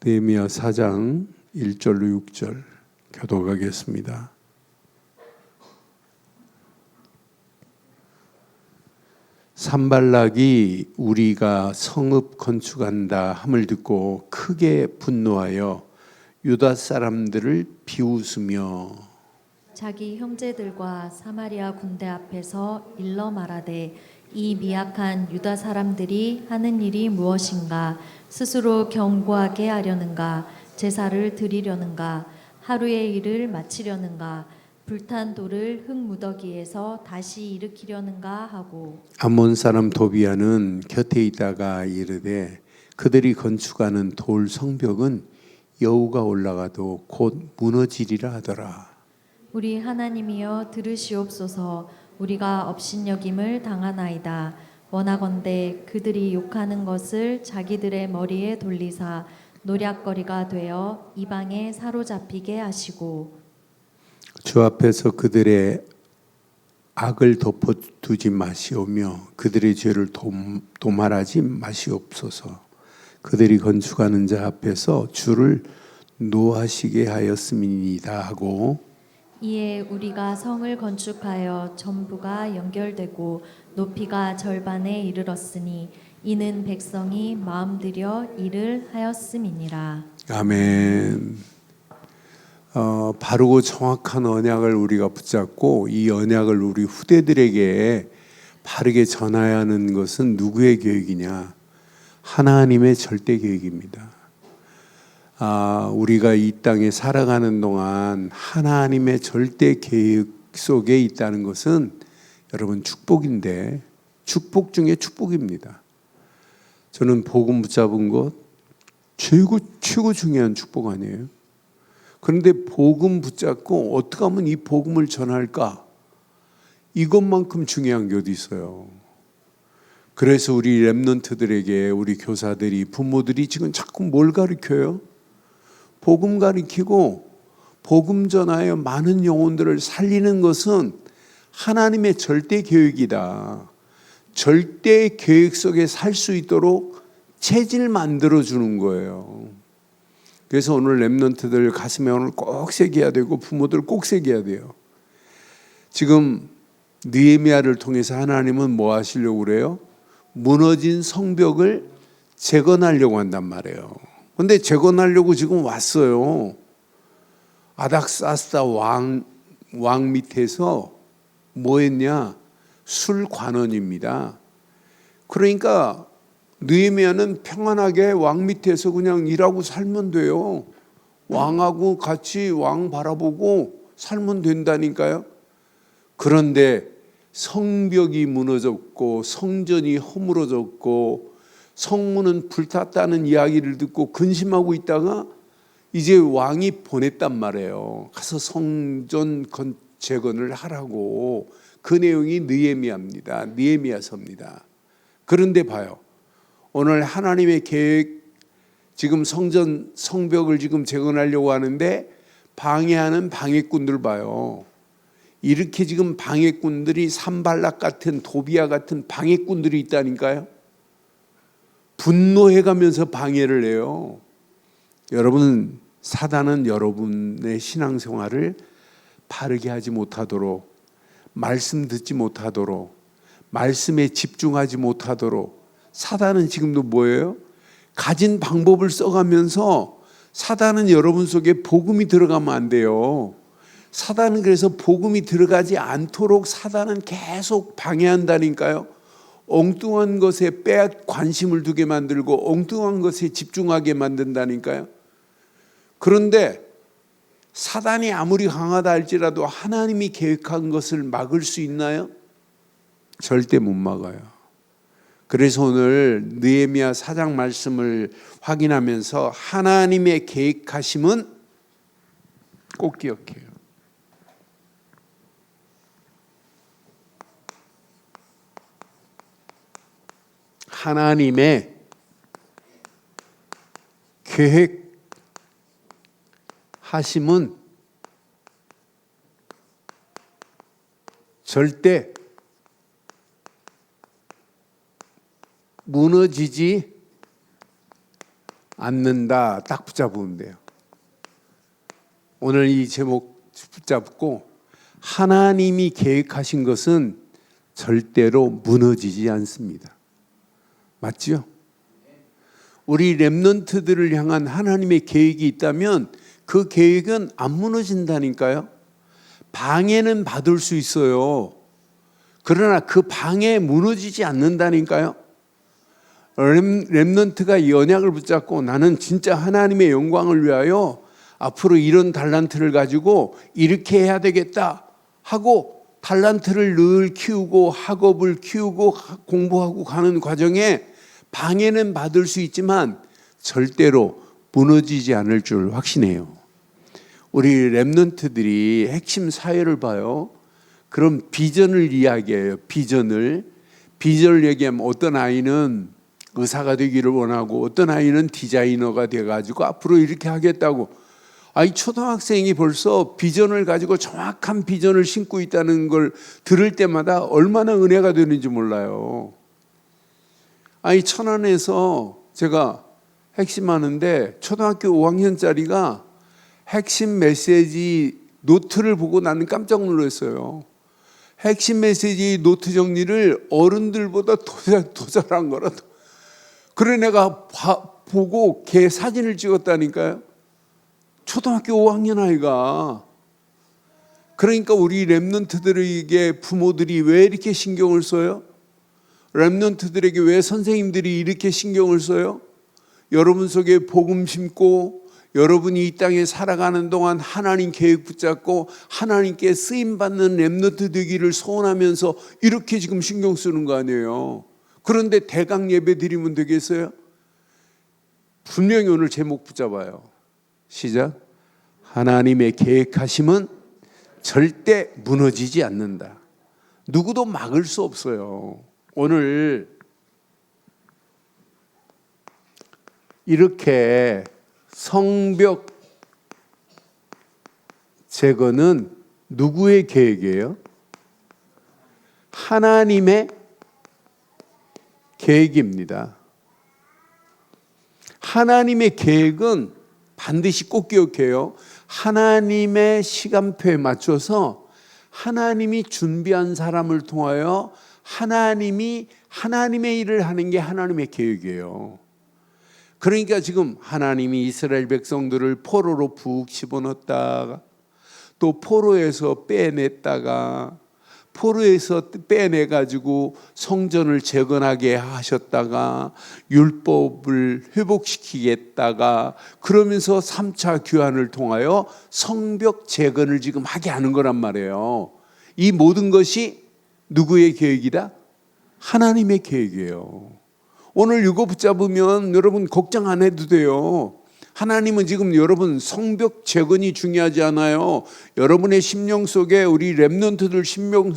느헤미야 4장 1절로 6절 교독하겠습니다. 산발락이 우리가 성읍 건축한다 함을 듣고 크게 분노하여 유다 사람들을 비웃으며 자기 형제들과 사마리아 군대 앞에서 일러 말하되 이 미약한 유다 사람들이 하는 일이 무엇인가? 스스로 견고하게 하려는가? 제사를 드리려는가? 하루의 일을 마치려는가? 불탄 돌을 흙무더기에서 다시 일으키려는가 하고 암몬 사람 도비아는 곁에 있다가 이르되 그들이 건축하는 돌 성벽은 여우가 올라가도 곧 무너지리라 하더라. 우리 하나님이여 들으시옵소서. 우리가 업신여김을 당하나이다. 원하건대 그들이 욕하는 것을 자기들의 머리에 돌리사 노략거리가 되어 이방에 사로잡히게 하시고 주 앞에서 그들의 악을 덮어두지 마시오며 그들의 죄를 도말하지 마시옵소서. 그들이 건축하는 자 앞에서 주를 노하시게 하였음이니이다 하고 이에 우리가 성을 건축하여 전부가 연결되고 높이가 절반에 이르렀으니 이는 백성이 마음들여 일을 하였음이니라. 아멘. 바르고 정확한 언약을 우리가 붙잡고 이 언약을 우리 후대들에게 바르게 전해야 하는 것은 누구의 계획이냐? 하나님의 절대 계획입니다. 우리가 이 땅에 살아가는 동안 하나님의 절대 계획 속에 있다는 것은 여러분 축복인데 축복 중에 축복입니다. 저는 복음 붙잡은 것 최고 중요한 축복 아니에요? 그런데 복음 붙잡고 어떻게 하면 이 복음을 전할까? 이것만큼 중요한 게 어디 있어요? 그래서 우리 렘넌트들에게 우리 교사들이 부모들이 지금 자꾸 뭘 가르쳐요? 복음 가르치고 복음 전하여 많은 영혼들을 살리는 것은 하나님의 절대 계획이다. 절대 계획 속에 살 수 있도록 체질 만들어 주는 거예요. 그래서 오늘 렘넌트들 가슴에 오늘 꼭 새겨야 되고 부모들 꼭 새겨야 돼요. 지금 느헤미야를 통해서 하나님은 뭐 하시려고 그래요? 무너진 성벽을 재건하려고 한단 말이에요. 근데 재건하려고 지금 왔어요. 아닥사스다 왕 밑에서 뭐 했냐? 술관원입니다. 그러니까 느헤미야는 평안하게 왕 밑에서 그냥 일하고 살면 돼요. 왕하고 같이 왕 바라보고 살면 된다니까요. 그런데 성벽이 무너졌고 성전이 허물어졌고 성문은 불탔다는 이야기를 듣고 근심하고 있다가 이제 왕이 보냈단 말이에요. 가서 성전 재건을 하라고. 그 내용이 느헤미야입니다. 느헤미야서입니다. 그런데 봐요. 오늘 하나님의 계획, 지금 성벽을 지금 재건하려고 하는데 방해하는 방해꾼들 봐요. 이렇게 지금 방해꾼들이 산발락 같은 도비아 같은 방해꾼들이 있다니까요. 분노해가면서 방해를 해요. 여러분, 사단은 여러분의 신앙생활을 바르게 하지 못하도록, 말씀 듣지 못하도록, 말씀에 집중하지 못하도록, 사단은 지금도 뭐예요? 가진 방법을 써가면서 사단은 여러분 속에 복음이 들어가면 안 돼요. 사단은 그래서 복음이 들어가지 않도록 사단은 계속 방해한다니까요. 엉뚱한 것에 관심을 두게 만들고 엉뚱한 것에 집중하게 만든다니까요. 그런데 사단이 아무리 강하다 할지라도 하나님이 계획한 것을 막을 수 있나요? 절대 못 막아요. 그래서 오늘 느헤미야 4장 말씀을 확인하면서 하나님의 계획하심은 꼭 기억해요. 하나님의 계획하심은 절대 무너지지 않는다. 딱 붙잡으면 돼요. 오늘 이 제목 붙잡고 하나님이 계획하신 것은 절대로 무너지지 않습니다. 맞죠? 우리 렘넌트들을 향한 하나님의 계획이 있다면 그 계획은 안 무너진다니까요. 방해는 받을 수 있어요. 그러나 그 방해 무너지지 않는다니까요. 렘넌트가 연약을 붙잡고 나는 진짜 하나님의 영광을 위하여 앞으로 이런 달란트를 가지고 이렇게 해야 되겠다 하고 달란트를 늘 키우고 학업을 키우고 공부하고 가는 과정에 방해는 받을 수 있지만 절대로 무너지지 않을 줄 확신해요. 우리 렘넌트들이 핵심 사회를 봐요. 그럼 비전을 이야기해요. 비전을 얘기하면 어떤 아이는 의사가 되기를 원하고 어떤 아이는 디자이너가 돼가지고 앞으로 이렇게 하겠다고. 아이 초등학생이 벌써 비전을 가지고 정확한 비전을 심고 있다는 걸 들을 때마다 얼마나 은혜가 되는지 몰라요. 아이 천안에서 제가 핵심하는데 초등학교 5학년짜리가 핵심 메시지 노트를 보고 나는 깜짝 놀랐어요. 핵심 메시지 노트 정리를 어른들보다 더 잘한 거라도. 그래 내가 보고 걔 사진을 찍었다니까요. 초등학교 5학년 아이가. 그러니까 우리 렘넌트들에게 부모들이 왜 이렇게 신경을 써요? 렘넌트들에게 왜 선생님들이 이렇게 신경을 써요? 여러분 속에 복음 심고 여러분이 이 땅에 살아가는 동안 하나님 계획 붙잡고 하나님께 쓰임받는 렘넌트 되기를 소원하면서 이렇게 지금 신경 쓰는 거 아니에요. 그런데 대강 예배 드리면 되겠어요? 분명히 오늘 제목 붙잡아요. 시작. 하나님의 계획하심은 절대 무너지지 않는다. 누구도 막을 수 없어요. 오늘 이렇게 성벽 제거는 누구의 계획이에요? 하나님의 계획입니다. 하나님의 계획은 반드시 꼭 기억해요. 하나님의 시간표에 맞춰서 하나님이 준비한 사람을 통하여 하나님이 하나님의 일을 하는 게 하나님의 계획이에요. 그러니까 지금 하나님이 이스라엘 백성들을 포로로 푹 집어넣었다가 또 포로에서 빼냈다가 포로에서 빼내가지고 성전을 재건하게 하셨다가 율법을 회복시키겠다가 그러면서 3차 귀환을 통하여 성벽 재건을 지금 하게 하는 거란 말이에요. 이 모든 것이 누구의 계획이다? 하나님의 계획이에요. 오늘 이거 붙잡으면 여러분 걱정 안 해도 돼요. 하나님은 지금 여러분 성벽 재건이 중요하지 않아요. 여러분의 심령 속에 우리 렘넌트들 심령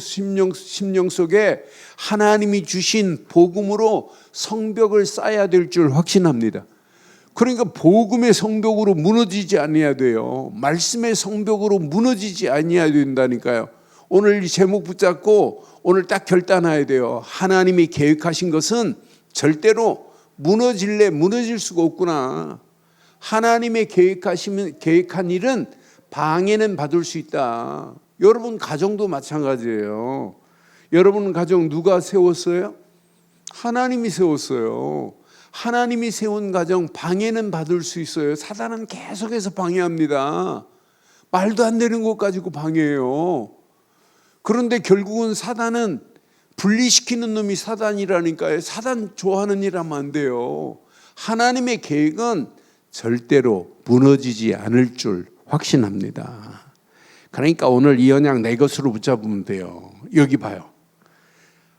속에 하나님이 주신 복음으로 성벽을 쌓아야 될 줄 확신합니다. 그러니까 복음의 성벽으로 무너지지 아니어야 돼요. 말씀의 성벽으로 무너지지 아니어야 된다니까요. 오늘 이 제목 붙잡고 오늘 딱 결단해야 돼요. 하나님이 계획하신 것은 절대로 무너질 수가 없구나. 하나님의 계획한 일은 방해는 받을 수 있다. 여러분 가정도 마찬가지예요. 여러분 가정 누가 세웠어요? 하나님이 세웠어요. 하나님이 세운 가정 방해는 받을 수 있어요. 사단은 계속해서 방해합니다. 말도 안 되는 것 가지고 방해해요. 그런데 결국은 사단은 분리시키는 놈이 사단이라니까요. 사단 좋아하는 일 하면 안 돼요. 하나님의 계획은 절대로 무너지지 않을 줄 확신합니다. 그러니까 오늘 이 언약 내 것으로 붙잡으면 돼요. 여기 봐요.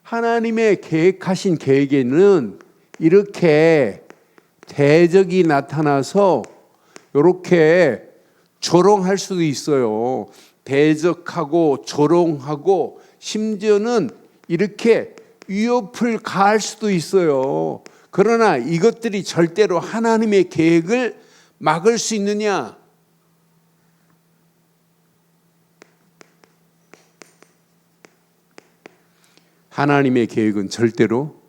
하나님의 계획하신 계획에는 이렇게 대적이 나타나서 이렇게 조롱할 수도 있어요. 대적하고 조롱하고 심지어는 이렇게 위협을 가할 수도 있어요. 그러나 이것들이 절대로 하나님의 계획을 막을 수 있느냐? 하나님의 계획은 절대로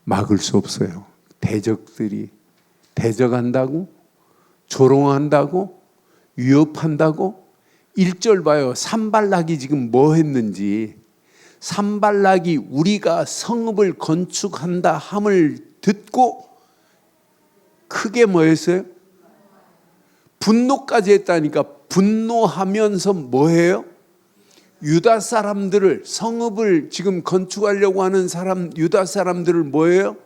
막을 수 없어요. 대적들이 대적한다고? 조롱한다고? 위협한다고? 1절 봐요. 산발락이 지금 뭐 했는지. 산발락이 우리가 성읍을 건축한다 함을 듣고 크게 뭐 했어요? 분노까지 했다니까. 분노하면서 뭐 해요? 유다 사람들을, 성읍을 지금 건축하려고 하는 사람, 유다 사람들을 뭐예요?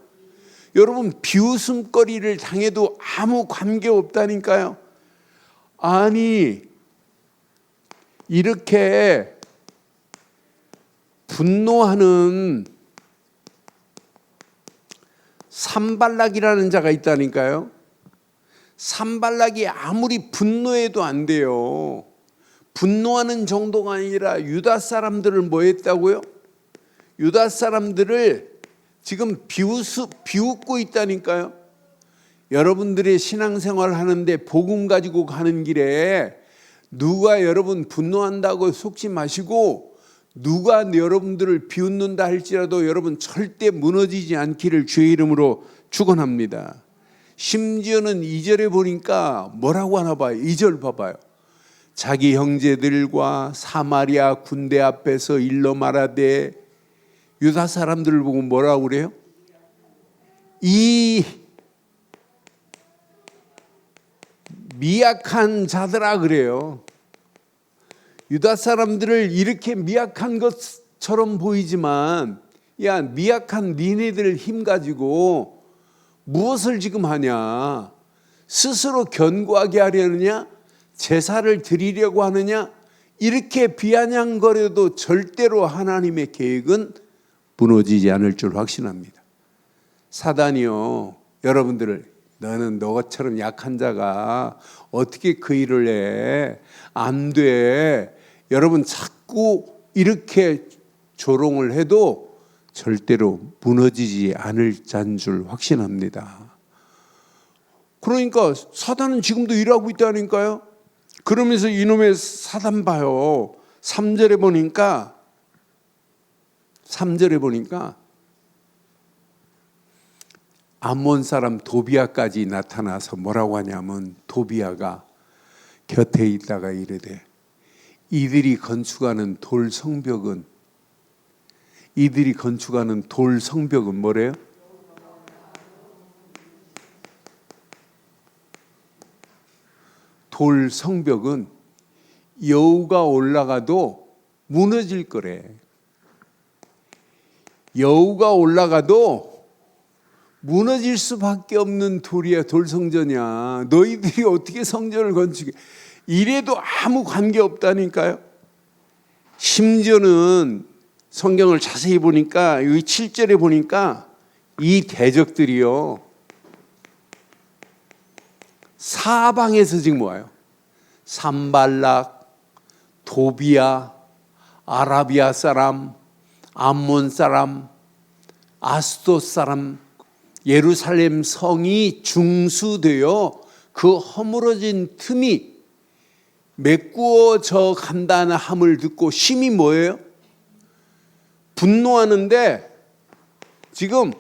여러분, 비웃음거리를 당해도 아무 관계 없다니까요. 아니, 이렇게 분노하는 산발락이라는 자가 있다니까요. 산발락이 아무리 분노해도 안 돼요. 분노하는 정도가 아니라 유다 사람들을 뭐 했다고요? 유다 사람들을 지금 비웃고 있다니까요. 여러분들의 신앙생활 하는데 복음 가지고 가는 길에 누가 여러분 분노한다고 속지 마시고, 누가 여러분들을 비웃는다 할지라도 여러분 절대 무너지지 않기를 주의 이름으로 축원합니다. 심지어는 2절에 보니까 뭐라고 하나 봐요. 2절 봐봐요. 자기 형제들과 사마리아 군대 앞에서 일러 말하되, 유다 사람들을 보고 뭐라고 그래요? 이 미약한 자들아 그래요. 유다 사람들을 이렇게 미약한 것처럼 보이지만, 야, 미약한 니네들 힘 가지고 무엇을 지금 하냐? 스스로 견고하게 하려느냐? 제사를 드리려고 하느냐? 이렇게 비아냥거려도 절대로 하나님의 계획은 무너지지 않을 줄 확신합니다. 사단이요, 여러분들을 너는 너처럼 약한 자가 어떻게 그 일을 해? 안 돼. 여러분 자꾸 이렇게 조롱을 해도 절대로 무너지지 않을 자인 줄 확신합니다. 그러니까 사단은 지금도 일하고 있다니까요. 그러면서 이놈의 사단 봐요. 3절에 보니까 암몬 사람 도비아까지 나타나서 뭐라고 하냐면, 도비아가 곁에 있다가 이르되, 이들이 건축하는 돌 성벽은 뭐래요? 돌 성벽은 여우가 올라가도 무너질 거래. 여우가 올라가도 무너질 수밖에 없는 돌이야. 돌 성전이야. 너희들이 어떻게 성전을 건축해? 이래도 아무 관계 없다니까요. 심지어는 성경을 자세히 보니까 여기 7절에 보니까 이 대적들이요, 사방에서 지금 와요. 산발락, 도비아, 아라비아 사람, 암몬 사람, 아스돗 사람, 예루살렘 성이 중수되어 그 허물어진 틈이 메꾸어져 간다는 함을 듣고 심히 뭐예요? 분노하는데 지금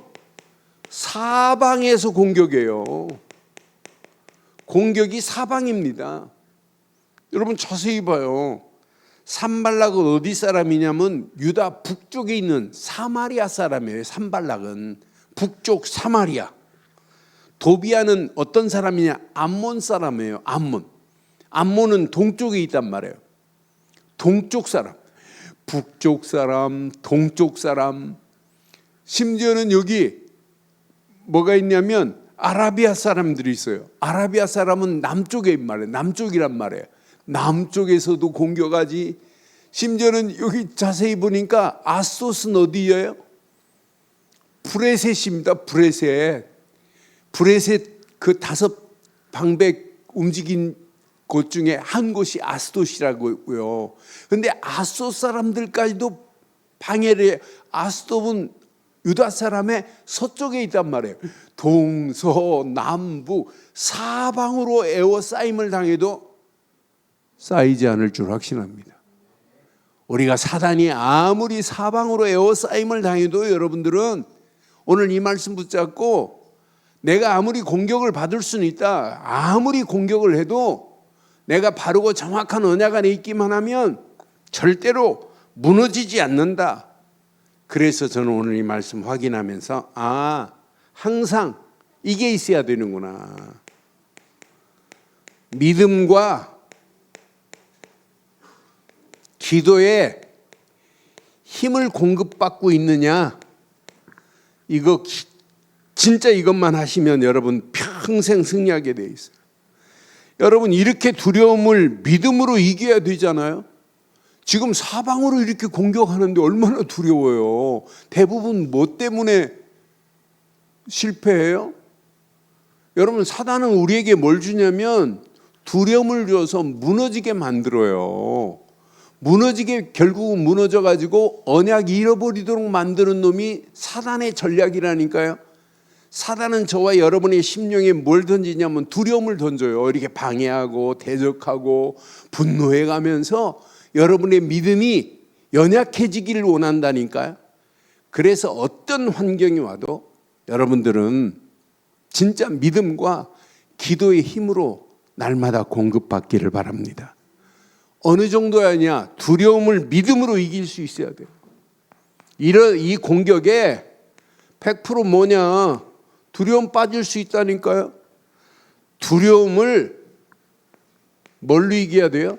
사방에서 공격해요. 공격이 사방입니다. 여러분 자세히 봐요. 산발락은 어디 사람이냐면 유다 북쪽에 있는 사마리아 사람이에요. 산발락은 북쪽 사마리아. 도비아는 어떤 사람이냐? 암몬 사람이에요. 암몬은 동쪽에 있단 말이에요. 동쪽 사람, 북쪽 사람, 동쪽 사람. 심지어는 여기 뭐가 있냐면 아라비아 사람들이 있어요. 아라비아 사람은 남쪽에 말이에요. 남쪽이란 말이에요. 남쪽에서도 공격하지. 심지어는 여기 자세히 보니까 아스돗은 어디예요? 브레셋입니다. 브레셋 그 5 방백 움직인 곳 중에 한 곳이 아스돗이라고요. 그런데 아스돗 사람들까지도 방해를 해요. 아스돗은 유다 사람의 서쪽에 있단 말이에요. 동서남북 사방으로 에워싸임을 당해도 쌓이지 않을 줄 확신합니다. 우리가 사단이 아무리 사방으로 에워싸임을 당해도 여러분들은 오늘 이 말씀 붙잡고 내가 아무리 공격을 받을 수는 있다. 아무리 공격을 해도 내가 바르고 정확한 언약 안에 있기만 하면 절대로 무너지지 않는다. 그래서 저는 오늘 이 말씀 확인하면서 항상 이게 있어야 되는구나. 믿음과 기도에 힘을 공급받고 있느냐, 이거 진짜 이것만 하시면 여러분 평생 승리하게 돼 있어요. 여러분 이렇게 두려움을 믿음으로 이겨야 되잖아요. 지금 사방으로 이렇게 공격하는데 얼마나 두려워요. 대부분 뭐 때문에 실패해요? 여러분 사단은 우리에게 뭘 주냐면 두려움을 줘서 무너지게 만들어요. 무너지게 결국은 무너져가지고 언약 잃어버리도록 만드는 놈이 사단의 전략이라니까요. 사단은 저와 여러분의 심령에 뭘 던지냐면 두려움을 던져요. 이렇게 방해하고 대적하고 분노해가면서 여러분의 믿음이 연약해지기를 원한다니까요. 그래서 어떤 환경이 와도 여러분들은 진짜 믿음과 기도의 힘으로 날마다 공급받기를 바랍니다. 어느 정도야냐? 두려움을 믿음으로 이길 수 있어야 돼요. 이 공격에 100% 뭐냐? 두려움 빠질 수 있다니까요. 두려움을 뭘로 이겨야 돼요?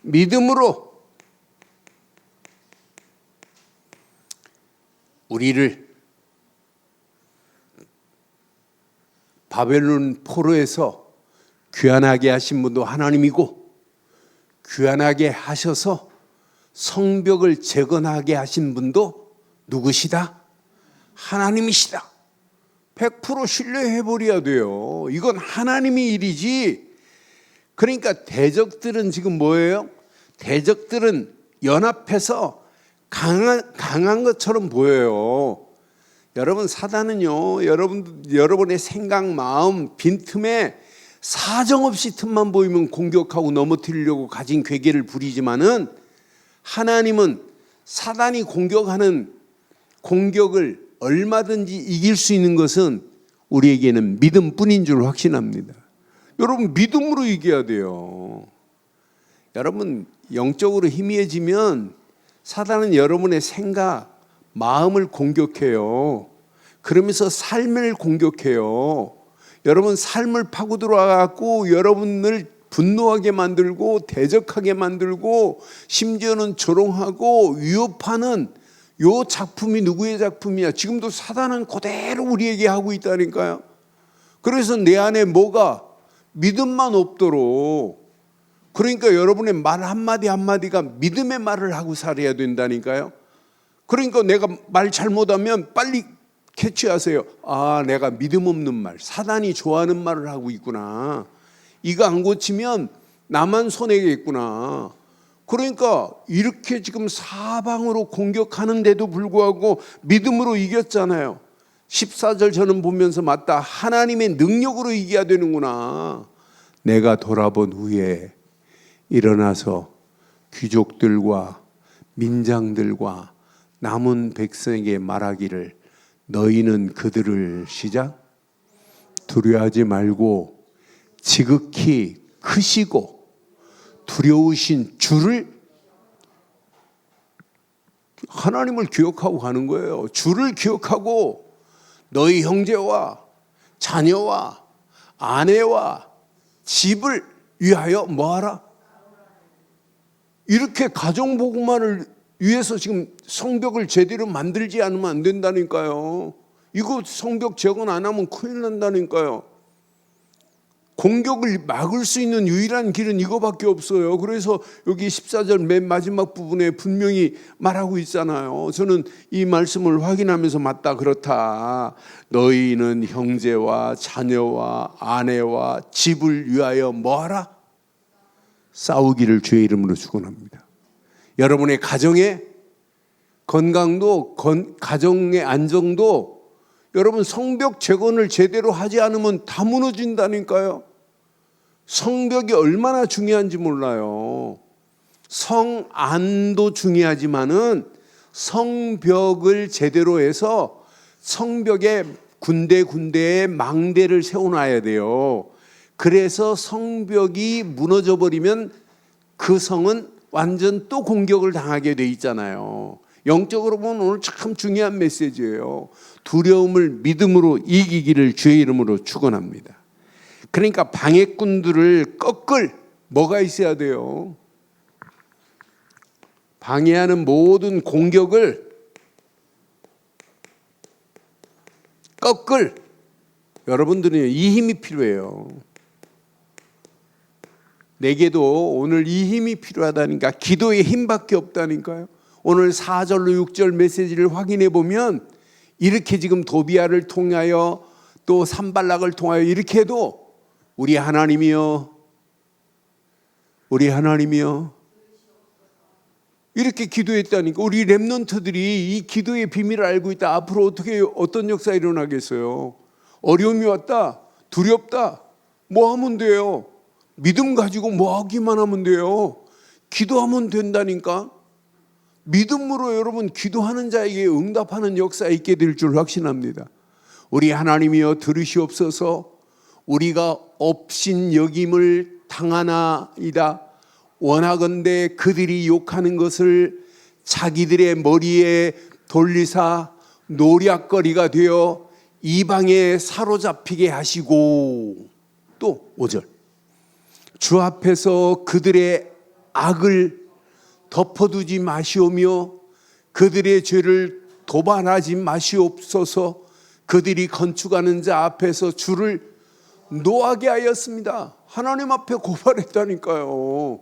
믿음으로. 우리를 바벨론 포로에서 귀환하게 하신 분도 하나님이고, 귀환하게 하셔서 성벽을 재건하게 하신 분도 누구시다? 하나님이시다. 100% 신뢰해버려야 돼요. 이건 하나님의 일이지. 그러니까 대적들은 지금 뭐예요? 대적들은 연합해서 강한 것처럼 보여요. 여러분 사단은요, 여러분의 생각, 마음, 빈틈에 사정없이 틈만 보이면 공격하고 넘어뜨리려고 가진 괴계를 부리지만은, 하나님은 사단이 공격하는 공격을 얼마든지 이길 수 있는 것은 우리에게는 믿음뿐인 줄 확신합니다. 여러분 믿음으로 이겨야 돼요. 여러분 영적으로 희미해지면 사단은 여러분의 생각, 마음을 공격해요. 그러면서 삶을 공격해요. 여러분 삶을 파고 들어와갖고 여러분을 분노하게 만들고 대적하게 만들고 심지어는 조롱하고 위협하는 요 작품이 누구의 작품이야? 지금도 사단은 그대로 우리에게 하고 있다니까요. 그래서 내 안에 뭐가 믿음만 없도록, 그러니까 여러분의 말 한마디 한마디가 믿음의 말을 하고 살아야 된다니까요. 그러니까 내가 말 잘못하면 빨리 캐치하세요. 내가 믿음 없는 말, 사단이 좋아하는 말을 하고 있구나. 이거 안 고치면 나만 손해겠구나. 그러니까 이렇게 지금 사방으로 공격하는데도 불구하고 믿음으로 이겼잖아요. 14절 저는 보면서 맞다. 하나님의 능력으로 이겨야 되는구나. 내가 돌아본 후에 일어나서 귀족들과 민장들과 남은 백성에게 말하기를, 너희는 그들을 시작 두려워하지 말고 지극히 크시고 두려우신 주를, 하나님을 기억하고 가는 거예요. 주를 기억하고 너희 형제와 자녀와 아내와 집을 위하여 뭐하라? 이렇게 가정복음만을 위해서 지금 성벽을 제대로 만들지 않으면 안 된다니까요. 이거 성벽 재건 안 하면 큰일 난다니까요. 공격을 막을 수 있는 유일한 길은 이거밖에 없어요. 그래서 여기 14절 맨 마지막 부분에 분명히 말하고 있잖아요. 저는 이 말씀을 확인하면서 맞다, 그렇다. 너희는 형제와 자녀와 아내와 집을 위하여 뭐하라? 싸우기를 주의 이름으로 축원합니다. 여러분의 가정의 건강도, 가정의 안정도, 여러분 성벽 재건을 제대로 하지 않으면 다 무너진다니까요. 성벽이 얼마나 중요한지 몰라요. 성안도 중요하지만은 성벽을 제대로 해서 성벽에 군데군데에 망대를 세워놔야 돼요. 그래서 성벽이 무너져 버리면 그 성은 완전 또 공격을 당하게 돼 있잖아요. 영적으로 보면 오늘 참 중요한 메시지예요. 두려움을 믿음으로 이기기를 주의 이름으로 축원합니다. 그러니까 방해꾼들을 꺾을 뭐가 있어야 돼요? 방해하는 모든 공격을 꺾을 여러분들은 이 힘이 필요해요. 내게도 오늘 이 힘이 필요하다니까. 기도의 힘밖에 없다니까요. 오늘 4절로 6절 메시지를 확인해 보면 이렇게 지금 도비아를 통하여 또 산발락을 통하여 이렇게 해도 우리 하나님이여 이렇게 기도했다니까. 우리 렘넌트들이 이 기도의 비밀을 알고 있다. 앞으로 어떻게 어떤 역사 일어나겠어요? 어려움이 왔다, 두렵다, 뭐 하면 돼요? 믿음 가지고 뭐 하기만 하면 돼요? 기도하면 된다니까. 믿음으로 여러분 기도하는 자에게 응답하는 역사에 있게 될 줄 확신합니다. 우리 하나님이여 들으시옵소서. 우리가 업신 여김을 당하나이다. 원하건대 그들이 욕하는 것을 자기들의 머리에 돌리사 노략거리가 되어 이방에 사로잡히게 하시고. 또 5절 주 앞에서 그들의 악을 덮어두지 마시오며 그들의 죄를 도발하지 마시옵소서. 그들이 건축하는 자 앞에서 주를 노하게 하였습니다. 하나님 앞에 고발했다니까요.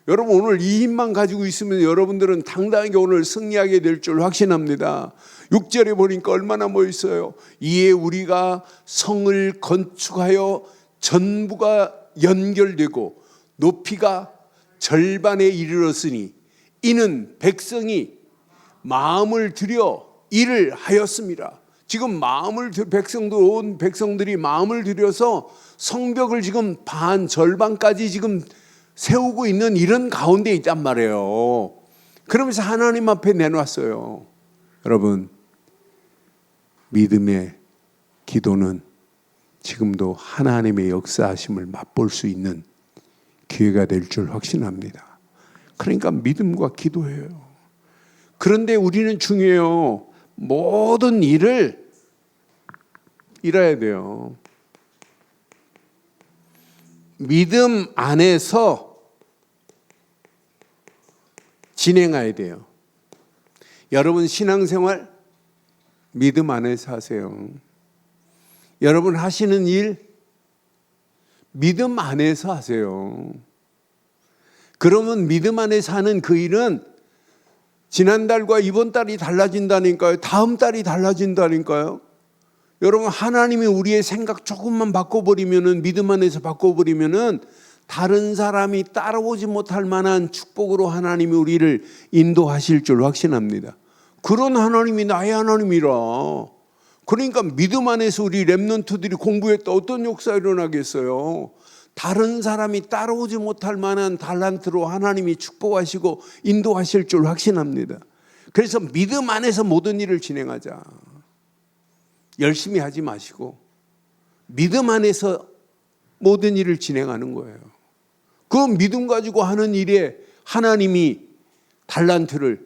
여러분 오늘 이 힘만 가지고 있으면 여러분들은 당당하게 오늘 승리하게 될 줄 확신합니다. 6절에 보니까 얼마나 멋있어요. 이에 우리가 성을 건축하여 전부가 연결되고 높이가 절반에 이르렀으니 이는 백성이 마음을 들여 일을 하였습니다. 지금 온 백성들이 마음을 들여서 성벽을 지금 절반까지 지금 세우고 있는 이런 가운데 있단 말이에요. 그러면서 하나님 앞에 내놨어요. 여러분, 믿음의 기도는 지금도 하나님의 역사하심을 맛볼 수 있는 기회가 될 줄 확신합니다. 그러니까 믿음과 기도예요. 그런데 우리는 중요해요. 모든 일을 이뤄야 돼요. 믿음 안에서 진행해야 돼요. 여러분 신앙생활 믿음 안에서 하세요. 여러분 하시는 일 믿음 안에서 하세요. 그러면 믿음 안에서 하는 그 일은 지난달과 이번 달이 달라진다니까요. 다음 달이 달라진다니까요. 여러분 하나님이 우리의 생각 조금만 바꿔버리면은, 믿음 안에서 바꿔버리면은 다른 사람이 따라오지 못할 만한 축복으로 하나님이 우리를 인도하실 줄 확신합니다. 그런 하나님이 나의 하나님이라. 그러니까 믿음 안에서 우리 렘넌트들이 공부했다 어떤 역사 일어나겠어요? 다른 사람이 따라오지 못할 만한 달란트로 하나님이 축복하시고 인도하실 줄 확신합니다. 그래서 믿음 안에서 모든 일을 진행하자. 열심히 하지 마시고 믿음 안에서 모든 일을 진행하는 거예요. 그 믿음 가지고 하는 일에 하나님이 달란트를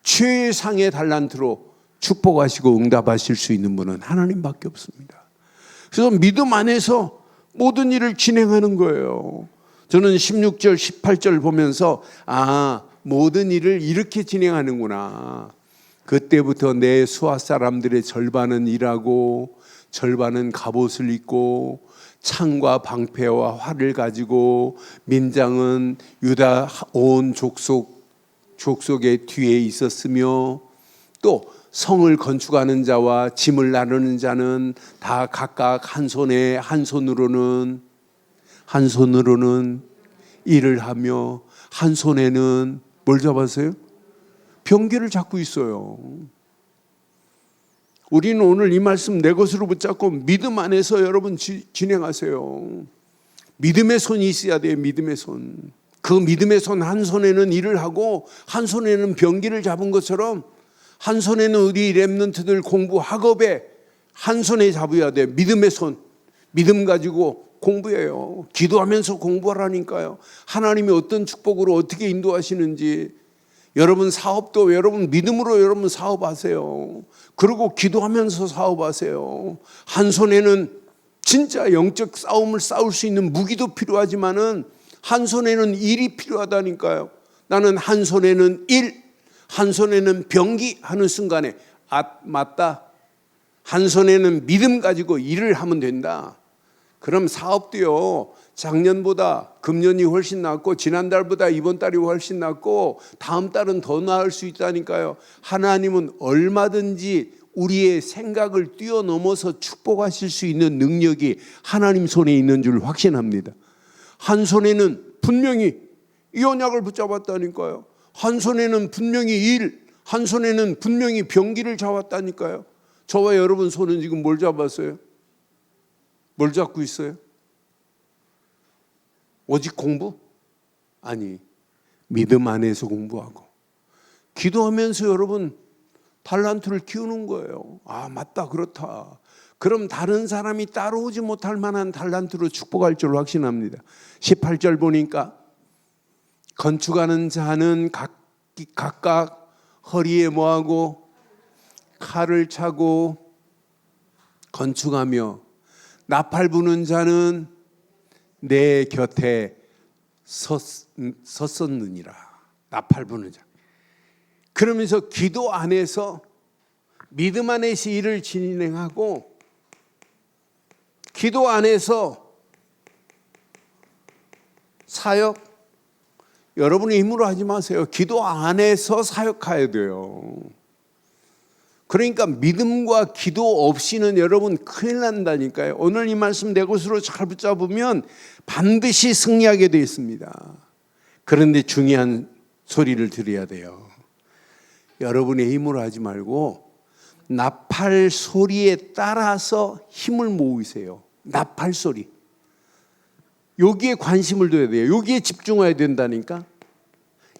최상의 달란트로 축복하시고 응답하실 수 있는 분은 하나님밖에 없습니다. 그래서 믿음 안에서 모든 일을 진행하는 거예요. 저는 16절, 18절 보면서 모든 일을 이렇게 진행하는구나. 그때부터 내 수하 사람들의 절반은 일하고 절반은 갑옷을 입고 창과 방패와 활을 가지고 민장은 유다 온 족속의 뒤에 있었으며 또 성을 건축하는 자와 짐을 나르는 자는 다 각각 한 손으로는 일을 하며 한 손에는 뭘 잡았어요? 병기를 잡고 있어요. 우리는 오늘 이 말씀 내 것으로 붙잡고 믿음 안에서 여러분 진행하세요. 믿음의 손이 있어야 돼요. 믿음의 손. 그 믿음의 손 한 손에는 일을 하고 한 손에는 병기를 잡은 것처럼 한 손에는 우리 렘넌트들 공부 학업에 한 손에 잡아야 돼. 믿음의 손. 믿음 가지고 공부해요. 기도하면서 공부하라니까요. 하나님이 어떤 축복으로 어떻게 인도하시는지. 여러분 사업도 여러분 믿음으로 여러분 사업하세요. 그리고 기도하면서 사업하세요. 한 손에는 진짜 영적 싸움을 싸울 수 있는 무기도 필요하지만은 한 손에는 일이 필요하다니까요. 나는 한 손에는 일, 한 손에는 병기 하는 순간에 맞다. 한 손에는 믿음 가지고 일을 하면 된다. 그럼 사업도요, 작년보다 금년이 훨씬 낫고 지난달보다 이번 달이 훨씬 낫고 다음 달은 더 나을 수 있다니까요. 하나님은 얼마든지 우리의 생각을 뛰어넘어서 축복하실 수 있는 능력이 하나님 손에 있는 줄 확신합니다. 한 손에는 분명히 이 언약을 붙잡았다니까요. 한 손에는 분명히 일, 한 손에는 분명히 병기를 잡았다니까요. 저와 여러분 손은 지금 뭘 잡았어요? 뭘 잡고 있어요? 오직 공부? 아니, 믿음 안에서 공부하고 기도하면서 여러분 달란트를 키우는 거예요. 아, 맞다, 그렇다. 그럼 다른 사람이 따라오지 못할 만한 달란트로 축복할 줄 확신합니다. 18절 보니까 건축하는 자는 각각 허리에 뭐하고 칼을 차고 건축하며 나팔 부는 자는 내 곁에 섰었느니라. 나팔 부는 자. 그러면서 기도 안에서 믿음 안에서 일을 진행하고 기도 안에서 사역, 여러분의 힘으로 하지 마세요. 기도 안에서 사역해야 돼요. 그러니까 믿음과 기도 없이는 여러분 큰일 난다니까요. 오늘 이 말씀 내 것으로 잘 붙잡으면 반드시 승리하게 되어 있습니다. 그런데 중요한 소리를 들어야 돼요. 여러분의 힘으로 하지 말고 나팔 소리에 따라서 힘을 모으세요. 나팔 소리. 여기에 관심을 둬야 돼요. 여기에 집중해야 된다니까.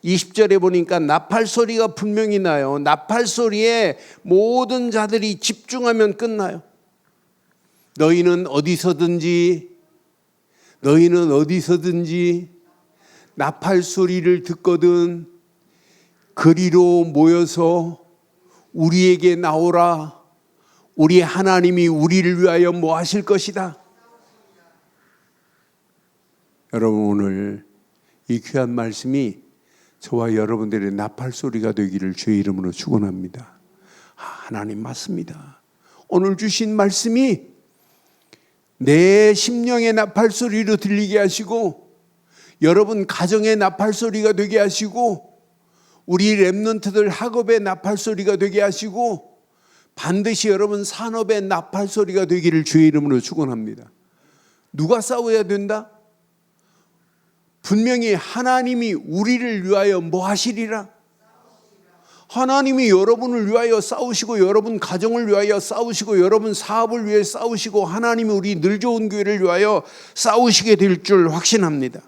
20절에 보니까 나팔 소리가 분명히 나요. 나팔 소리에 모든 자들이 집중하면 끝나요. 너희는 어디서든지 나팔 소리를 듣거든 그리로 모여서 우리에게 나오라. 우리 하나님이 우리를 위하여 뭐 하실 것이다. 여러분 오늘 이 귀한 말씀이 저와 여러분들의 나팔 소리가 되기를 주의 이름으로 축원합니다. 하나님 맞습니다. 오늘 주신 말씀이 내 심령의 나팔 소리로 들리게 하시고 여러분 가정의 나팔 소리가 되게 하시고 우리 렘넌트들 학업의 나팔 소리가 되게 하시고 반드시 여러분 산업의 나팔 소리가 되기를 주의 이름으로 축원합니다. 누가 싸워야 된다? 분명히 하나님이 우리를 위하여 뭐 하시리라? 하나님이 여러분을 위하여 싸우시고 여러분 가정을 위하여 싸우시고 여러분 사업을 위해 싸우시고 하나님이 우리 늘 좋은 교회를 위하여 싸우시게 될 줄 확신합니다.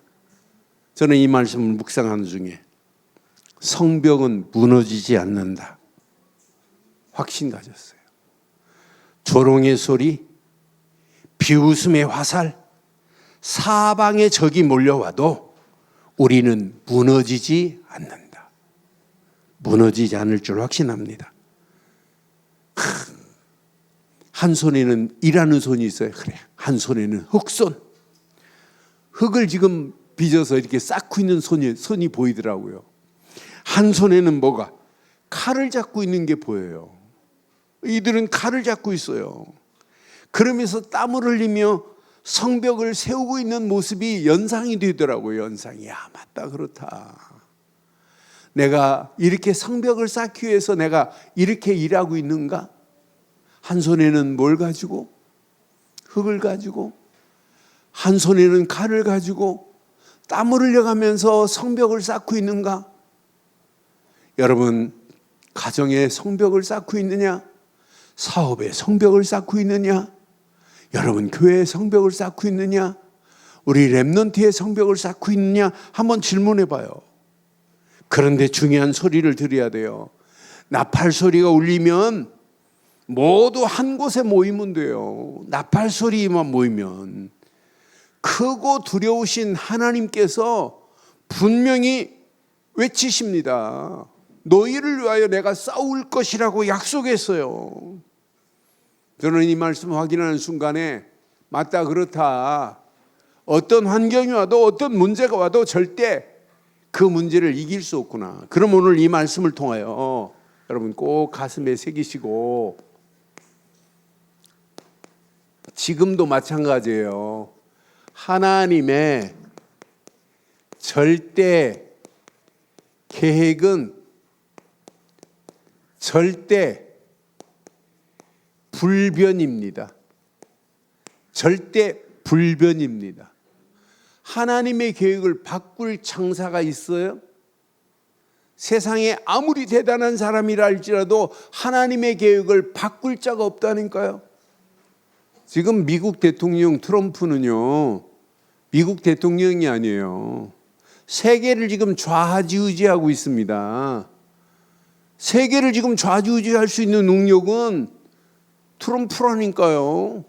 저는 이 말씀을 묵상하는 중에 성벽은 무너지지 않는다. 확신 가졌어요. 조롱의 소리, 비웃음의 화살, 사방에 적이 몰려와도 우리는 무너지지 않는다. 무너지지 않을 줄 확신합니다. 한 손에는 일하는 손이 있어요. 그래. 한 손에는 흙손. 흙을 지금 빚어서 이렇게 쌓고 있는 손이 보이더라고요. 한 손에는 뭐가? 칼을 잡고 있는 게 보여요. 이들은 칼을 잡고 있어요. 그러면서 땀을 흘리며 성벽을 세우고 있는 모습이 연상이 되더라고요. 연상이. 야, 맞다, 그렇다. 내가 이렇게 성벽을 쌓기 위해서 내가 이렇게 일하고 있는가? 한 손에는 뭘 가지고? 흙을 가지고, 한 손에는 칼을 가지고 땀을 흘려가면서 성벽을 쌓고 있는가? 여러분, 가정에 성벽을 쌓고 있느냐? 사업에 성벽을 쌓고 있느냐? 여러분, 교회에 성벽을 쌓고 있느냐? 우리 렘넌트의 성벽을 쌓고 있느냐? 한번 질문해 봐요. 그런데 중요한 소리를 들어야 돼요. 나팔 소리가 울리면 모두 한 곳에 모이면 돼요. 나팔 소리만 모이면. 크고 두려우신 하나님께서 분명히 외치십니다. 너희를 위하여 내가 싸울 것이라고 약속했어요. 저는 이 말씀 확인하는 순간에 맞다, 그렇다. 어떤 환경이 와도 어떤 문제가 와도 절대 그 문제를 이길 수 없구나. 그럼 오늘 이 말씀을 통하여 여러분 꼭 가슴에 새기시고, 지금도 마찬가지예요. 하나님의 절대 계획은 절대 불변입니다. 절대 불변입니다. 하나님의 계획을 바꿀 창사가 있어요? 세상에 아무리 대단한 사람이라 할지라도 하나님의 계획을 바꿀 자가 없다니까요. 지금 미국 대통령 트럼프는요, 미국 대통령이 아니에요. 세계를 지금 좌지우지하고 있습니다. 세계를 지금 좌지우지할 수 있는 능력은 트럼프라니까요.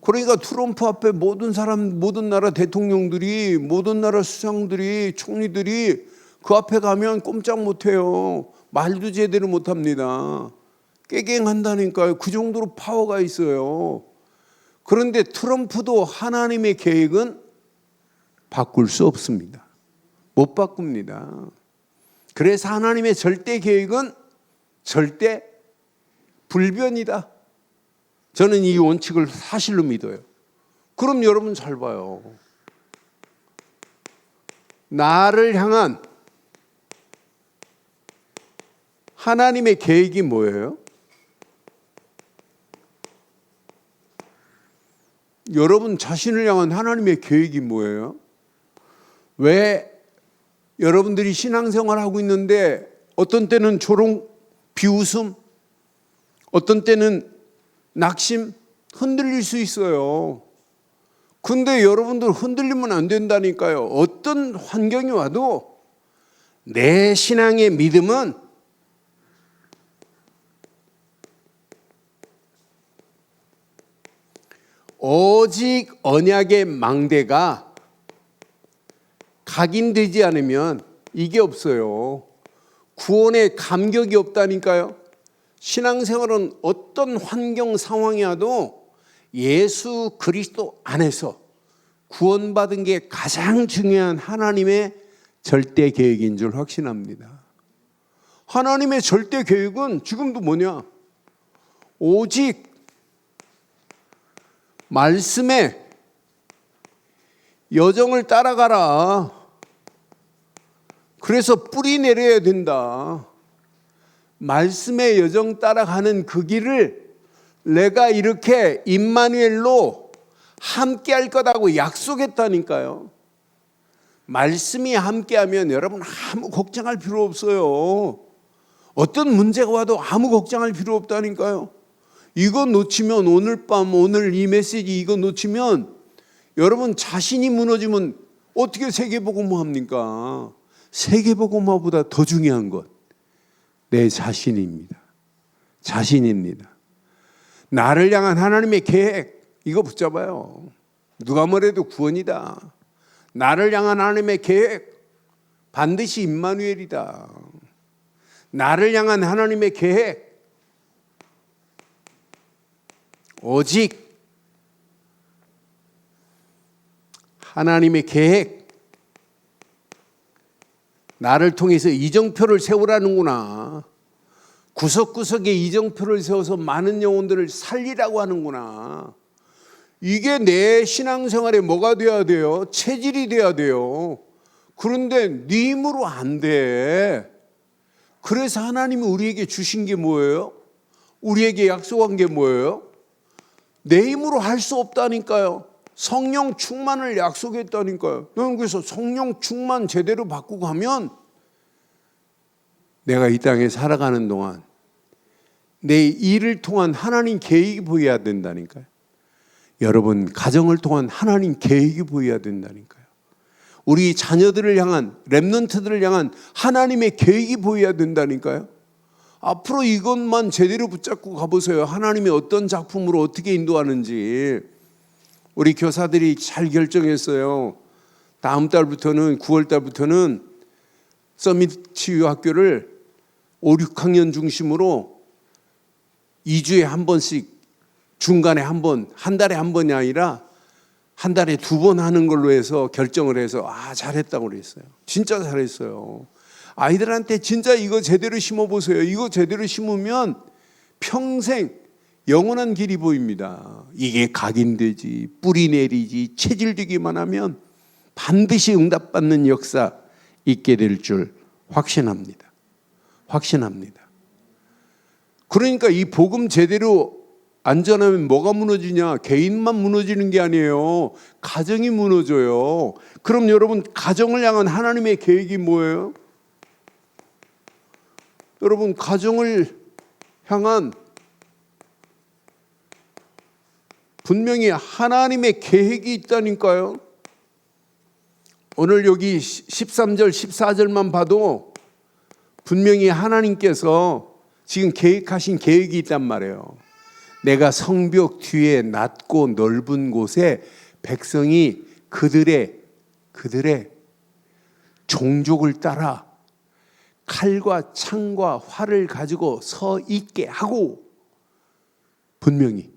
그러니까 트럼프 앞에 모든 사람, 모든 나라 대통령들이, 모든 나라 수장들이, 총리들이 그 앞에 가면 꼼짝 못해요. 말도 제대로 못합니다. 깨갱한다니까요. 그 정도로 파워가 있어요. 그런데 트럼프도 하나님의 계획은 바꿀 수 없습니다. 못 바꿉니다. 그래서 하나님의 절대 계획은 절대 불변이다. 저는 이 원칙을 사실로 믿어요. 그럼 여러분 잘 봐요. 나를 향한 하나님의 계획이 뭐예요? 여러분 자신을 향한 하나님의 계획이 뭐예요? 왜 여러분들이 신앙생활 하고 있는데 어떤 때는 조롱, 비웃음, 어떤 때는 낙심, 흔들릴 수 있어요. 근데 여러분들 흔들리면 안 된다니까요. 어떤 환경이 와도 내 신앙의 믿음은 오직 언약의 망대가 각인되지 않으면 이게 없어요. 구원의 감격이 없다니까요. 신앙생활은 어떤 환경 상황이 와도 예수 그리스도 안에서 구원받은 게 가장 중요한 하나님의 절대 계획인 줄 확신합니다. 하나님의 절대 계획은 지금도 뭐냐? 오직 말씀의 여정을 따라가라. 그래서 뿌리 내려야 된다. 말씀의 여정 따라가는 그 길을 내가 이렇게 임마누엘로 함께 할 거라고 약속했다니까요. 말씀이 함께하면 여러분 아무 걱정할 필요 없어요. 어떤 문제가 와도 아무 걱정할 필요 없다니까요. 이거 놓치면 오늘 밤, 오늘 이 메시지 이거 놓치면 여러분 자신이 무너지면 어떻게 세계복음화 합니까? 세계복음화보다 더 중요한 것, 내 자신입니다. 자신입니다. 나를 향한 하나님의 계획, 이거 붙잡아요. 누가 뭐래도 구원이다. 나를 향한 하나님의 계획, 반드시 임마누엘이다. 나를 향한 하나님의 계획, 오직 하나님의 계획, 나를 통해서 이정표를 세우라는구나. 구석구석에 이정표를 세워서 많은 영혼들을 살리라고 하는구나. 이게 내 신앙생활에 뭐가 돼야 돼요? 체질이 돼야 돼요. 그런데 네 힘으로 안 돼. 그래서 하나님이 우리에게 주신 게 뭐예요? 우리에게 약속한 게 뭐예요? 내 힘으로 할 수 없다니까요. 성령 충만을 약속했다니까요. 너는 그래서 성령 충만 제대로 받고 가면 내가 이 땅에 살아가는 동안 내 일을 통한 하나님 계획이 보여야 된다니까요. 여러분 가정을 통한 하나님 계획이 보여야 된다니까요. 우리 자녀들을 향한, 렘넌트들을 향한 하나님의 계획이 보여야 된다니까요. 앞으로 이것만 제대로 붙잡고 가보세요. 하나님이 어떤 작품으로 어떻게 인도하는지. 우리 교사들이 잘 결정했어요. 다음 달부터는 9월 달부터는 서밋 치유학교를 5, 6학년 중심으로 2주에 한 번씩 중간에 한 번, 한 달에 한 번이 아니라 한 달에 2번 하는 걸로 해서 결정을 해서 잘했다고 그랬어요. 진짜 잘했어요. 아이들한테 진짜 이거 제대로 심어보세요. 이거 제대로 심으면 평생 영원한 길이 보입니다. 이게 각인되지, 뿌리 내리지, 체질되기만 하면 반드시 응답받는 역사 있게 될 줄 확신합니다. 확신합니다. 그러니까 이 복음 제대로 안 전하면 뭐가 무너지냐? 개인만 무너지는 게 아니에요. 가정이 무너져요. 그럼 여러분, 가정을 향한 하나님의 계획이 뭐예요? 여러분, 가정을 향한 분명히 하나님의 계획이 있다니까요. 오늘 여기 13절, 14절만 봐도 분명히 하나님께서 지금 계획하신 계획이 있단 말이에요. 내가 성벽 뒤에 낮고 넓은 곳에 백성이 그들의 종족을 따라 칼과 창과 활을 가지고 서 있게 하고, 분명히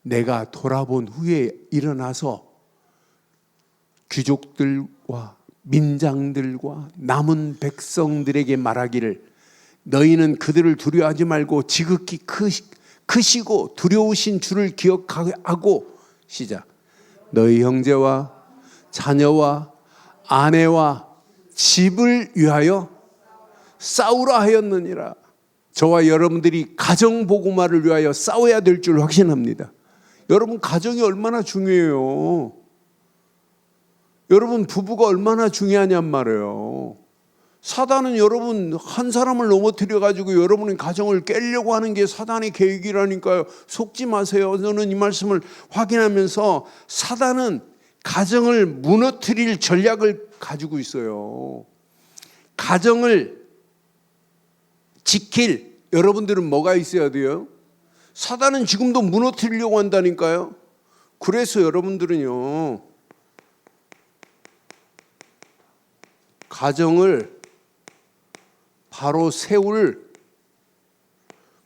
내가 돌아본 후에 일어나서 귀족들과 민장들과 남은 백성들에게 말하기를, 너희는 그들을 두려워하지 말고 지극히 크시고 두려우신 주를 기억하고, 시작. 너희 형제와 자녀와 아내와 집을 위하여 싸우라 하였느니라. 저와 여러분들이 가정 복음화를 위하여 싸워야 될 줄 확신합니다. 여러분, 가정이 얼마나 중요해요. 여러분, 부부가 얼마나 중요하냔 말이에요. 사단은 여러분 한 사람을 넘어뜨려 가지고 여러분의 가정을 깨려고 하는 게 사단의 계획이라니까요. 속지 마세요. 저는 이 말씀을 확인하면서 사단은 가정을 무너뜨릴 전략을 가지고 있어요. 가정을 지킬 여러분들은 뭐가 있어야 돼요? 사단은 지금도 무너뜨리려고 한다니까요. 그래서 여러분들은요, 가정을 바로 세울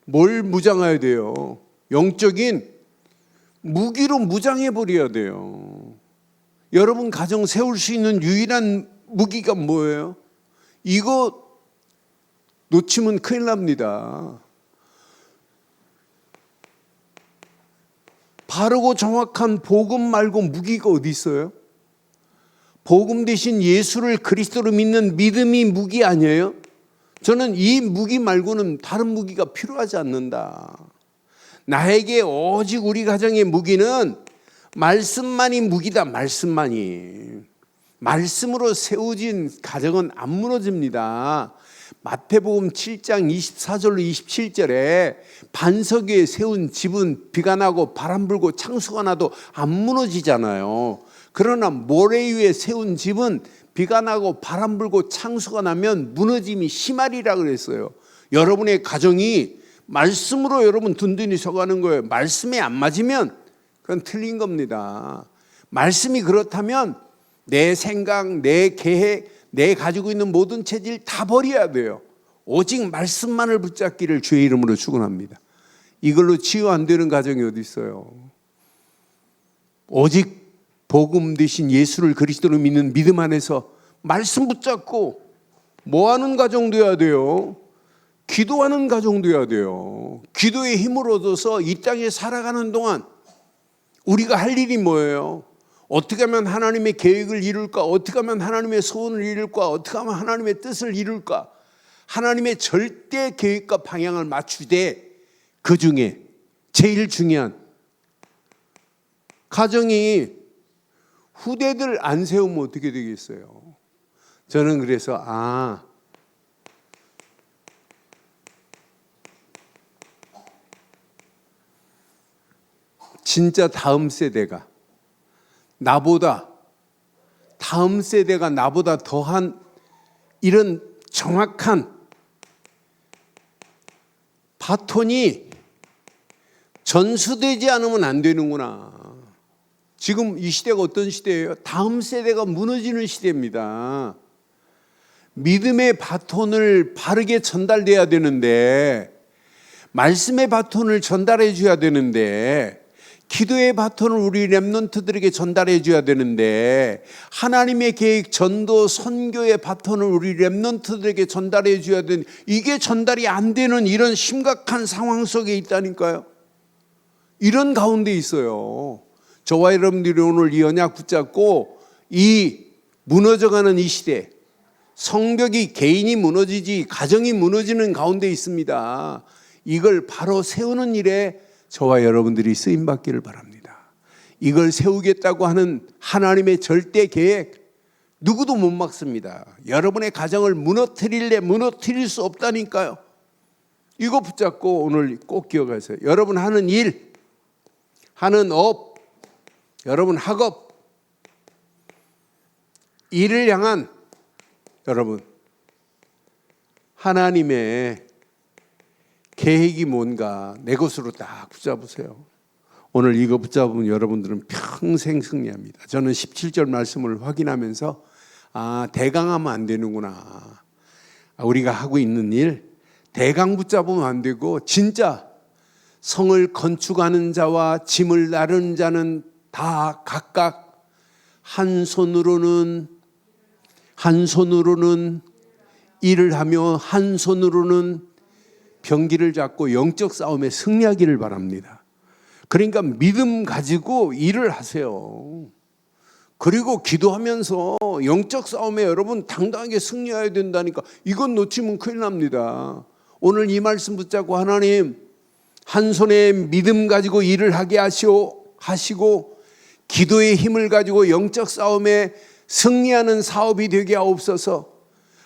뭘 무장해야 돼요? 영적인 무기로 무장해 버려야 돼요. 여러분 가정 세울 수 있는 유일한 무기가 뭐예요? 이거 놓치면 큰일 납니다. 바르고 정확한 복음 말고 무기가 어디 있어요? 복음 대신 예수를 그리스도로 믿는 믿음이 무기 아니에요? 저는 이 무기 말고는 다른 무기가 필요하지 않는다. 나에게 오직 우리 가정의 무기는 말씀만이 무기다. 말씀만이. 말씀으로 세워진 가정은 안 무너집니다. 마태복음 7장 24절로 27절에 반석 위에 세운 집은 비가 나고 바람 불고 창수가 나도 안 무너지잖아요. 그러나 모래 위에 세운 집은 비가 나고 바람 불고 창수가 나면 무너짐이 심하리라 그랬어요. 여러분의 가정이 말씀으로 여러분 든든히 서가는 거예요. 말씀에 안 맞으면 그건 틀린 겁니다. 말씀이 그렇다면 내 생각, 내 계획, 내 가지고 있는 모든 체질 다 버려야 돼요. 오직 말씀만을 붙잡기를 주의 이름으로 축원합니다. 이걸로 치유 안 되는 가정이 어디 있어요? 오직 복음 대신 예수를 그리스도로 믿는 믿음 안에서 말씀 붙잡고 뭐하는 가정 돼야 돼요? 기도하는 가정 돼야 돼요. 기도의 힘을 얻어서 이 땅에 살아가는 동안 우리가 할 일이 뭐예요? 어떻게 하면 하나님의 계획을 이룰까? 어떻게 하면 하나님의 소원을 이룰까? 어떻게 하면 하나님의 뜻을 이룰까? 하나님의 절대 계획과 방향을 맞추되 그 중에 제일 중요한 가정이 후대들 안 세우면 어떻게 되겠어요? 저는 그래서 진짜 다음 세대가 나보다 더한 이런 정확한 바톤이 전수되지 않으면 안 되는구나. 지금 이 시대가 어떤 시대예요? 다음 세대가 무너지는 시대입니다. 믿음의 바톤을 바르게 전달돼야 되는데, 말씀의 바톤을 전달해 줘야 되는데, 기도의 바톤을 우리 렘넌트들에게 전달해 줘야 되는데, 하나님의 계획, 전도, 선교의 바톤을 우리 렘넌트들에게 전달해 줘야 되는, 이게 전달이 안 되는 이런 심각한 상황 속에 있다니까요. 이런 가운데 있어요. 저와 여러분들이 오늘 이 언약 붙잡고 이 무너져가는 이 시대, 성벽이 개인이 무너지지 가정이 무너지는 가운데 있습니다. 이걸 바로 세우는 일에 저와 여러분들이 쓰임받기를 바랍니다. 이걸 세우겠다고 하는 하나님의 절대 계획, 누구도 못 막습니다. 여러분의 가정을 무너뜨릴 수 없다니까요. 이거 붙잡고 오늘 꼭 기억하세요. 여러분 하는 일, 하는 업, 여러분 학업, 이를 향한 여러분 하나님의 계획이 뭔가 내 것으로 딱 붙잡으세요. 오늘 이거 붙잡으면 여러분들은 평생 승리합니다. 저는 17절 말씀을 확인하면서 대강하면 안 되는구나. 우리가 하고 있는 일 대강 붙잡으면 안 되고, 진짜 성을 건축하는 자와 짐을 나르는 자는 다 각각 한 손으로는 일을 하며 한 손으로는 병기를 잡고 영적 싸움에 승리하기를 바랍니다. 그러니까 믿음 가지고 일을 하세요. 그리고 기도하면서 영적 싸움에 여러분 당당하게 승리해야 된다니까. 이건 놓치면 큰일 납니다. 오늘 이 말씀 붙잡고 하나님, 한 손에 믿음 가지고 일을 하게 하시고 기도의 힘을 가지고 영적 싸움에 승리하는 사업이 되게 하옵소서.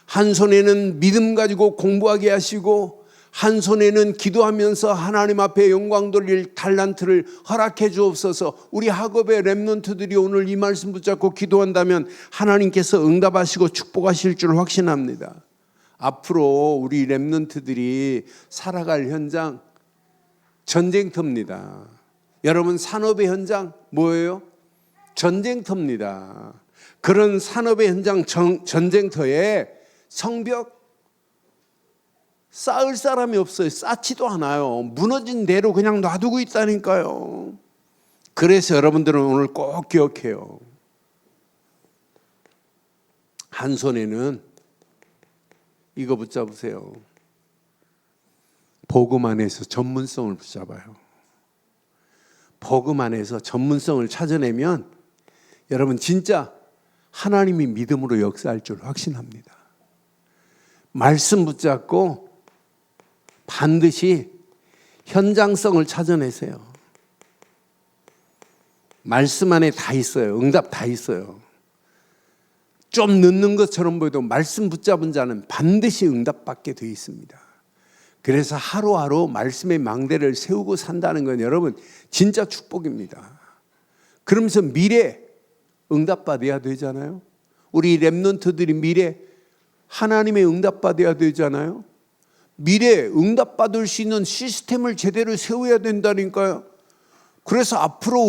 한 손에는 믿음 가지고 공부하게 하시고, 한 손에는 기도하면서 하나님 앞에 영광 돌릴 달란트를 허락해 주옵소서. 우리 학업의 렘넌트들이 오늘 이 말씀 붙잡고 기도한다면 하나님께서 응답하시고 축복하실 줄 확신합니다. 앞으로 우리 렘넌트들이 살아갈 현장 전쟁터입니다. 여러분, 산업의 현장 뭐예요? 전쟁터입니다. 그런 산업의 현장 전쟁터에 성벽 쌓을 사람이 없어요. 쌓지도 않아요. 무너진 대로 그냥 놔두고 있다니까요. 그래서 여러분들은 오늘 꼭 기억해요. 한 손에는 이거 붙잡으세요. 복음 안에서 전문성을 붙잡아요. 복음 안에서 전문성을 찾아내면 여러분 진짜 하나님이 믿음으로 역사할 줄 확신합니다. 말씀 붙잡고 반드시 현장성을 찾아내세요. 말씀 안에 다 있어요. 응답 다 있어요. 좀 늦는 것처럼 보여도 말씀 붙잡은 자는 반드시 응답받게 되어 있습니다. 그래서 하루하루 말씀의 망대를 세우고 산다는 건 여러분 진짜 축복입니다. 그러면서 미래 응답받아야 되잖아요. 우리 렘넌트들이 미래 하나님의 응답받아야 되잖아요. 미래 응답받을 수 있는 시스템을 제대로 세워야 된다니까요. 그래서 앞으로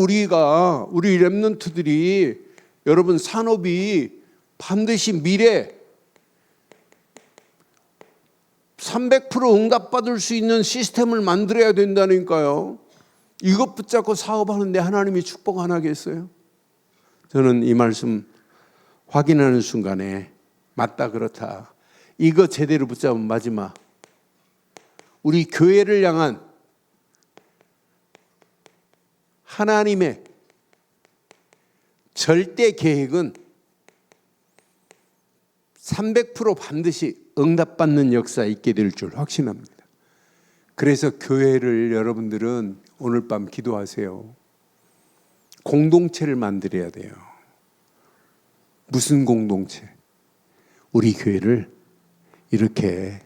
우리 렘넌트들이 여러분 산업이 반드시 미래 300% 응답받을 수 있는 시스템을 만들어야 된다니까요. 이것 붙잡고 사업하는데 하나님이 축복 안 하겠어요? 저는 이 말씀 확인하는 순간에 맞다 그렇다. 이거 제대로 붙잡으면 마지막 우리 교회를 향한 하나님의 절대 계획은 300% 반드시 응답받는 역사 있게 될 줄 확신합니다. 그래서 교회를 여러분들은 오늘 밤 기도하세요. 공동체를 만들어야 돼요. 무슨 공동체? 우리 교회를 이렇게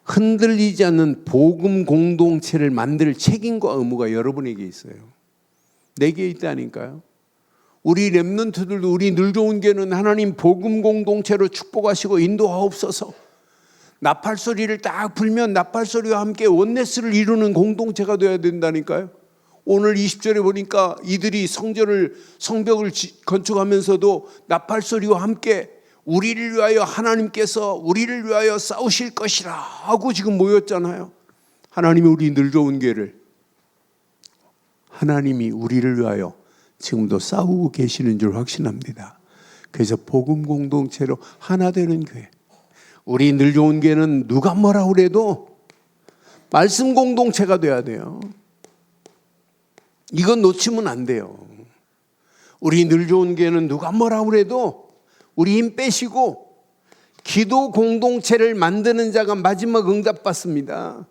흔들리지 않는 복음 공동체를 만들 책임과 의무가 여러분에게 있어요. 내게 있다니까요. 우리 렘넌트들도 우리 늘 좋은 교회는 하나님 복음 공동체로 축복하시고 인도하옵소서. 나팔 소리를 딱 불면 나팔 소리와 함께 원네스를 이루는 공동체가 되어야 된다니까요. 오늘 20절에 보니까 이들이 성벽을 건축하면서도 나팔 소리와 함께 우리를 위하여 하나님께서 우리를 위하여 싸우실 것이라 하고 지금 모였잖아요. 하나님이 우리 늘 좋은 교회를, 하나님이 우리를 위하여 지금도 싸우고 계시는 줄 확신합니다. 그래서 복음 공동체로 하나 되는 교회, 우리 늘 좋은 교회는 누가 뭐라 그래도 말씀 공동체가 돼야 돼요. 이건 놓치면 안 돼요. 우리 늘 좋은 교회는 누가 뭐라 그래도 우리 힘 빼시고 기도 공동체를 만드는 자가 마지막 응답받습니다.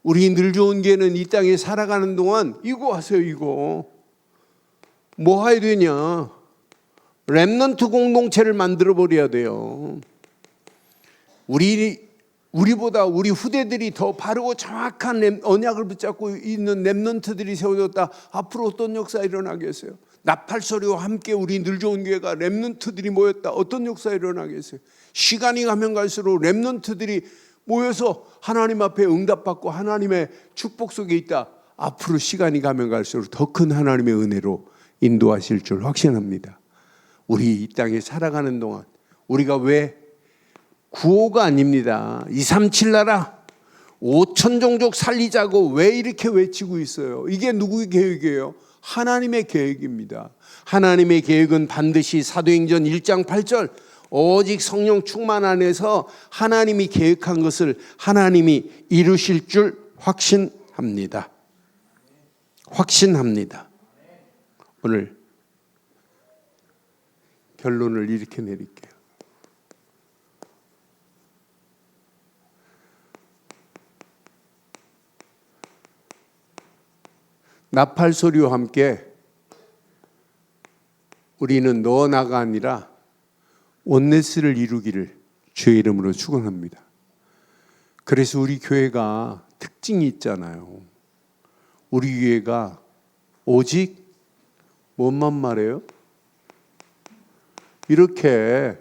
우리 늘 좋은 교회는 이 땅에 살아가는 동안 이거 하세요. 이거 뭐 해야 되냐, 렘넌트 공동체를 만들어 버려야 돼요. 우리보다 우리 후대들이 더 바르고 정확한 언약을 붙잡고 있는 렘넌트들이 세워졌다. 앞으로 어떤 역사가 일어나겠어요? 나팔 소리와 함께 우리 늘 좋은 교회가 렘넌트들이 모였다. 어떤 역사가 일어나겠어요? 시간이 가면 갈수록 렘넌트들이 모여서 하나님 앞에 응답받고 하나님의 축복 속에 있다. 앞으로 시간이 가면 갈수록 더 큰 하나님의 은혜로 인도하실 줄 확신합니다. 우리 이 땅에 살아가는 동안 우리가 왜 구호가 아닙니다. 237 나라 5천 종족 살리자고 왜 이렇게 외치고 있어요? 이게 누구의 계획이에요? 하나님의 계획입니다. 하나님의 계획은 반드시 사도행전 1장 8절 오직 성령 충만 안에서 하나님이 계획한 것을 하나님이 이루실 줄 확신합니다. 확신합니다. 오늘 결론을 이렇게 내릴게요. 나팔 소리와 함께 우리는 너 나가 아니라 원네스를 이루기를 주의 이름으로 축원합니다. 그래서 우리 교회가 특징이 있잖아요. 우리 교회가 오직 뭔만 말해요? 이렇게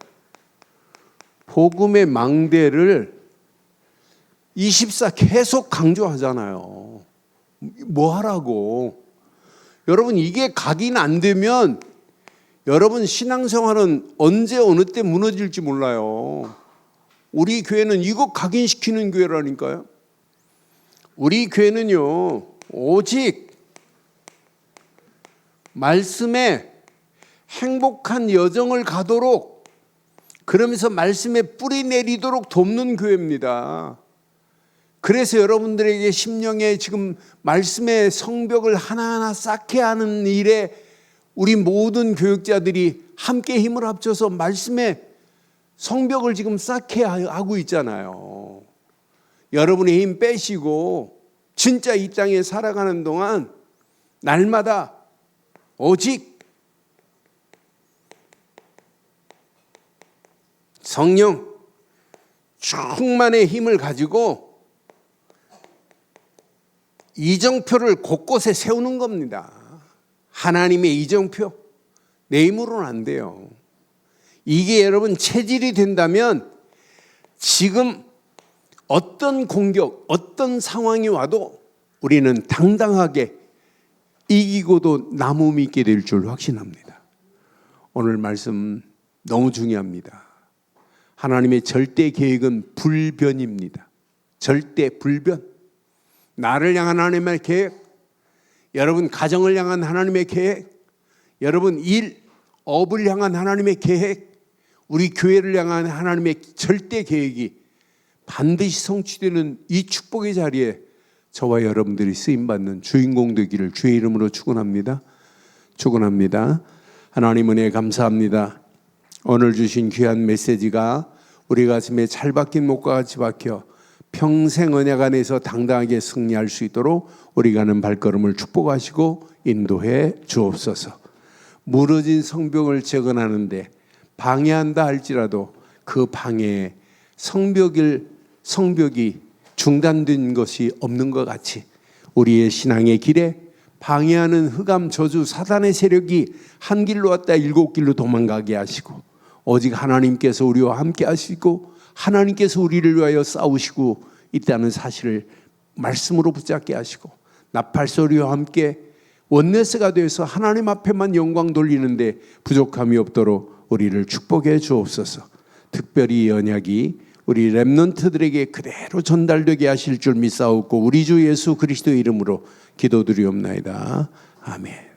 복음의 망대를 24 계속 강조하잖아요. 뭐 하라고? 여러분, 이게 각인 안 되면 여러분 신앙생활은 언제 어느 때 무너질지 몰라요. 우리 교회는 이거 각인시키는 교회라니까요. 우리 교회는요, 오직 말씀에 행복한 여정을 가도록, 그러면서 말씀에 뿌리 내리도록 돕는 교회입니다. 그래서 여러분들에게 심령에 지금 말씀의 성벽을 하나하나 쌓게 하는 일에 우리 모든 교육자들이 함께 힘을 합쳐서 말씀의 성벽을 지금 쌓게 하고 있잖아요. 여러분의 힘 빼시고 진짜 이 땅에 살아가는 동안 날마다 오직 성령 충만의 힘을 가지고 이정표를 곳곳에 세우는 겁니다. 하나님의 이정표, 내 힘으로는 안 돼요. 이게 여러분 체질이 된다면 지금 어떤 공격, 어떤 상황이 와도 우리는 당당하게 이기고도 나무 믿게 될 줄 확신합니다. 오늘 말씀 너무 중요합니다. 하나님의 절대 계획은 불변입니다. 절대 불변. 나를 향한 하나님의 계획, 여러분 가정을 향한 하나님의 계획, 여러분 업을 향한 하나님의 계획, 우리 교회를 향한 하나님의 절대 계획이 반드시 성취되는 이 축복의 자리에 저와 여러분들이 쓰임받는 주인공 되기를 주의 이름으로 축원합니다. 축원합니다. 하나님 은혜 감사합니다. 오늘 주신 귀한 메시지가 우리 가슴에 잘 박힌 목과 같이 박혀 평생 언약 안에서 당당하게 승리할 수 있도록 우리가 하는 발걸음을 축복하시고 인도해 주옵소서. 무너진 성벽을 재건하는데 방해한다 할지라도 그 방해에 성벽이 중단된 것이 없는 것 같이 우리의 신앙의 길에 방해하는 흑암 저주 사단의 세력이 한 길로 왔다 일곱 길로 도망가게 하시고 오직 하나님께서 우리와 함께 하시고 하나님께서 우리를 위하여 싸우시고 있다는 사실을 말씀으로 붙잡게 하시고 나팔소리와 함께 원네스가 되어서 하나님 앞에만 영광 돌리는데 부족함이 없도록 우리를 축복해 주옵소서. 특별히 이 언약이 우리 렘넌트들에게 그대로 전달되게 하실 줄 믿사옵고 우리 주 예수 그리스도의 이름으로 기도드리옵나이다. 아멘.